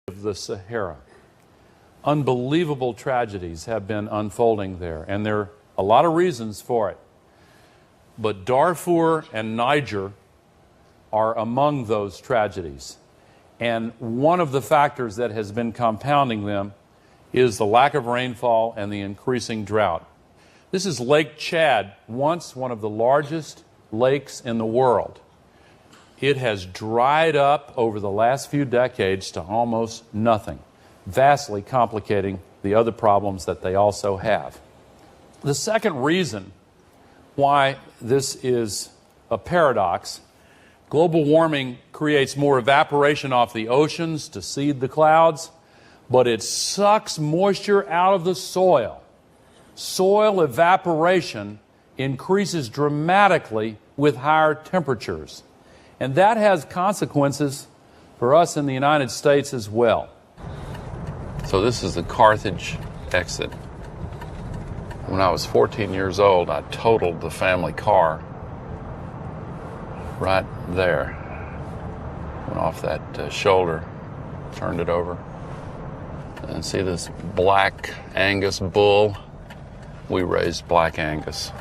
of the Sahara. Unbelievable tragedies have been unfolding there, and there are a lot of reasons for it. But Darfur and Niger are among those tragedies. And one of the factors that has been compounding them is the lack of rainfall and the increasing drought. This is Lake Chad, once one of the largest lakes in the world. It has dried up over the last few decades to almost nothing, vastly complicating the other problems that they also have. The second reason why this is a paradox, global warming creates more evaporation off the oceans to seed the clouds, but it sucks moisture out of the soil. Soil evaporation increases dramatically with higher temperatures. And that has consequences for us in the United States as well. So this is the Carthage exit. When I was 14 years old, I totaled the family car right there. Went off that shoulder, turned it over. And see this black Angus bull? We raised black Angus.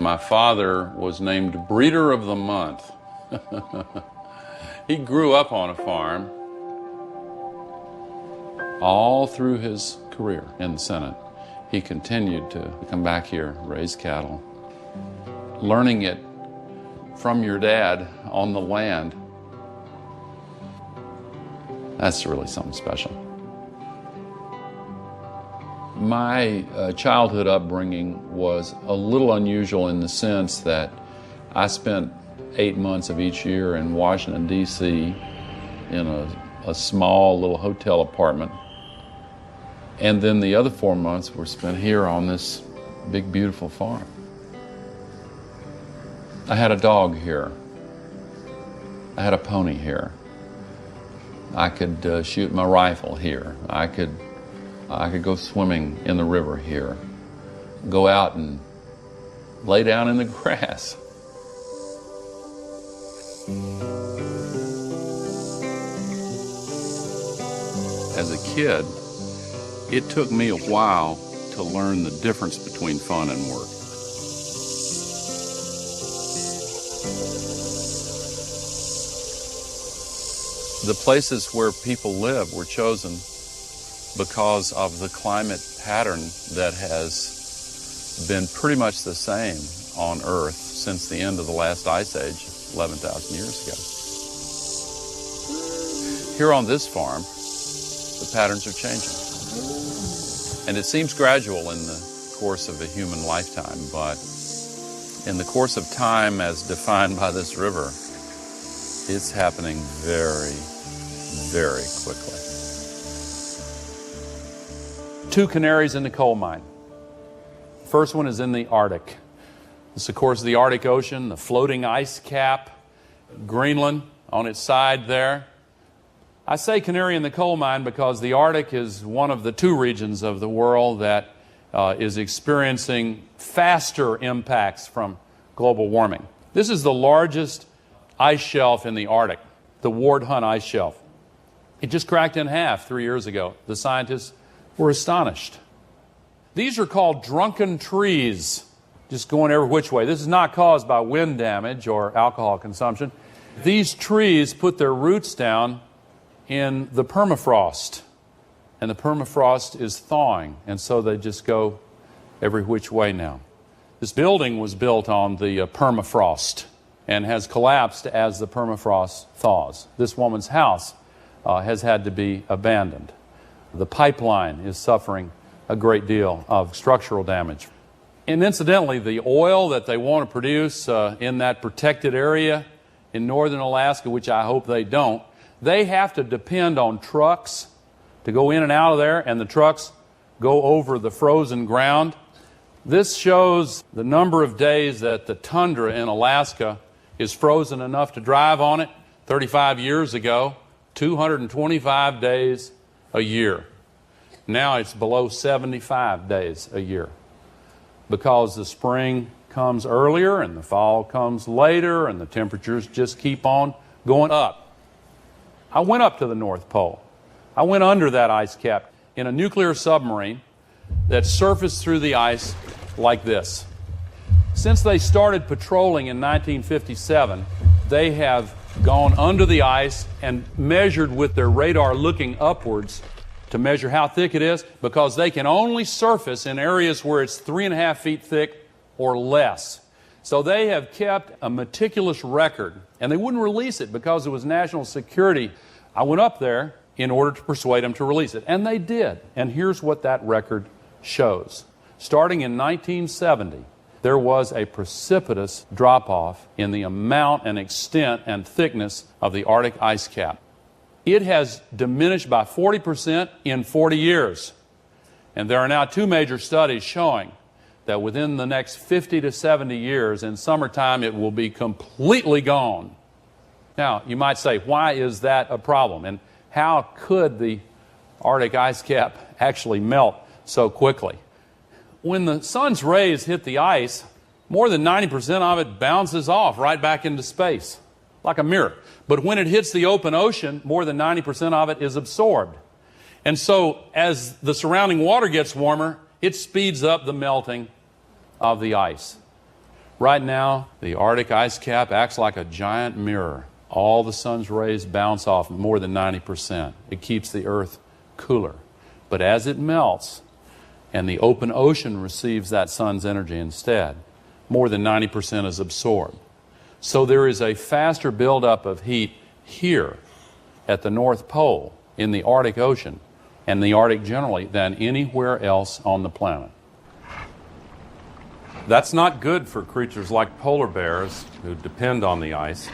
My father was named Breeder of the Month. He grew up on a farm all through his career in the Senate. He continued to come back here, raise cattle. Learning it from your dad on the land, that's really something special. My childhood upbringing was a little unusual in the sense that I spent 8 months of each year in Washington, D.C. in a small little hotel apartment. And then the other 4 months were spent here on this big, beautiful farm. I had a dog here. I had a pony here. I could shoot my rifle here. I could go swimming in the river here, go out and lay down in the grass. As a kid, it took me a while to learn the difference between fun and work. The places where people live were chosen because of the climate pattern that has been pretty much the same on Earth since the end of the last ice age, 11,000 years ago. Here on this farm, the patterns are changing. And it seems gradual in the course of a human lifetime, but in the course of time as defined by this river, it's happening very, very quickly. 2 canaries in the coal mine. First one is in the Arctic. This, of course, is the Arctic Ocean, the floating ice cap, Greenland on its side there. I say canary in the coal mine because the Arctic is one of the 2 regions of the world that is experiencing faster impacts from global warming. This is the largest ice shelf in the Arctic, the Ward Hunt ice shelf. It just cracked in half 3 years ago. The scientists were astonished. These are called drunken trees, just going every which way. This is not caused by wind damage or alcohol consumption. These trees put their roots down in the permafrost, and the permafrost is thawing, and so they just go every which way now. This building was built on the permafrost and has collapsed as the permafrost thaws. This woman's house has had to be abandoned. The pipeline is suffering a great deal of structural damage. And incidentally, the oil that they want to produce in that protected area in northern Alaska, which I hope they don't, they have to depend on trucks to go in and out of there, and the trucks go over the frozen ground. This shows the number of days that the tundra in Alaska is frozen enough to drive on it. 35 years ago, 225 days a year. Now it's below 75 days a year because the spring comes earlier and the fall comes later and the temperatures just keep on going up. I went up to the North Pole. I went under that ice cap in a nuclear submarine that surfaced through the ice like this. Since they started patrolling in 1957, they have gone under the ice and measured with their radar looking upwards to measure how thick it is, because they can only surface in areas where it's 3.5 feet thick or less. So they have kept a meticulous record, and they wouldn't release it because it was national security. I went up there in order to persuade them to release it, and they did. And here's what that record shows. Starting in 1970, there was a precipitous drop-off in the amount and extent and thickness of the Arctic ice cap. It has diminished by 40% in 40 years. And there are now 2 major studies showing that within the next 50 to 70 years, in summertime, it will be completely gone. Now, you might say, why is that a problem? And how could the Arctic ice cap actually melt so quickly? When the sun's rays hit the ice, more than 90% of it bounces off right back into space, like a mirror. But when it hits the open ocean, more than 90% of it is absorbed. And so, as the surrounding water gets warmer, it speeds up the melting of the ice. Right now, the Arctic ice cap acts like a giant mirror. All the sun's rays bounce off more than 90%. It keeps the Earth cooler. But as it melts, and the open ocean receives that sun's energy instead, more than 90% is absorbed. So there is a faster buildup of heat here at the North Pole, in the Arctic Ocean, and the Arctic generally, than anywhere else on the planet. That's not good for creatures like polar bears who depend on the ice.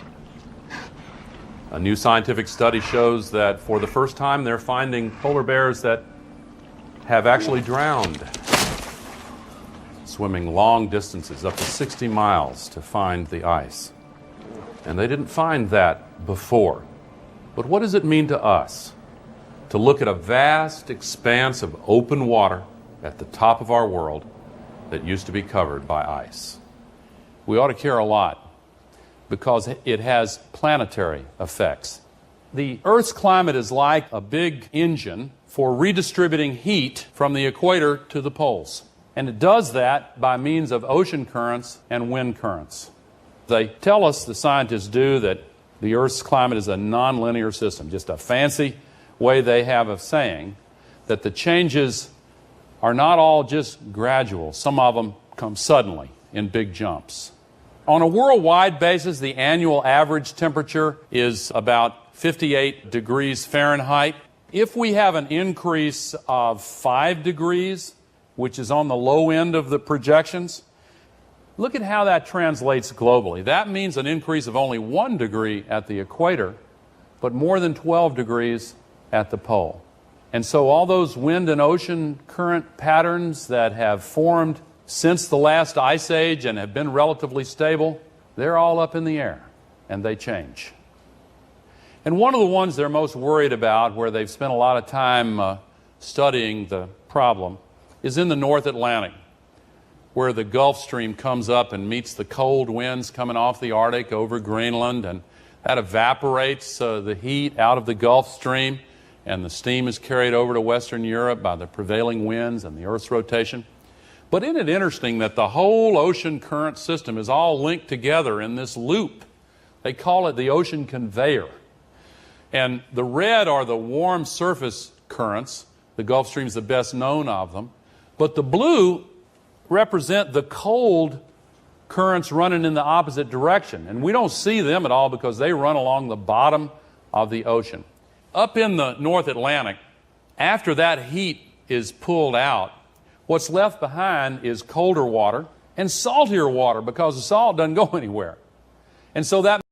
A new scientific study shows that for the first time they're finding polar bears that have actually drowned, swimming long distances, up to 60 miles, to find the ice. And they didn't find that before. But what does it mean to us to look at a vast expanse of open water at the top of our world that used to be covered by ice? We ought to care a lot, because it has planetary effects. The Earth's climate is like a big engine for redistributing heat from the equator to the poles. And it does that by means of ocean currents and wind currents. They tell us, the scientists do, that the Earth's climate is a nonlinear system, just a fancy way they have of saying that the changes are not all just gradual. Some of them come suddenly in big jumps. On a worldwide basis, the annual average temperature is about 58 degrees Fahrenheit. If we have an increase of 5 degrees, which is on the low end of the projections, look at how that translates globally. That means an increase of only 1 degree at the equator, but more than 12 degrees at the pole. And so all those wind and ocean current patterns that have formed since the last ice age and have been relatively stable, they're all up in the air, and they change. And one of the ones they're most worried about, where they've spent a lot of time studying the problem, is in the North Atlantic, where the Gulf Stream comes up and meets the cold winds coming off the Arctic over Greenland, and that evaporates the heat out of the Gulf Stream, and the steam is carried over to Western Europe by the prevailing winds and the Earth's rotation. But isn't it interesting that the whole ocean current system is all linked together in this loop? They call it the ocean conveyor. And the red are the warm surface currents. The Gulf Stream is the best known of them. But the blue represent the cold currents running in the opposite direction. And we don't see them at all because they run along the bottom of the ocean. Up in the North Atlantic, after that heat is pulled out, what's left behind is colder water and saltier water, because the salt doesn't go anywhere. And so that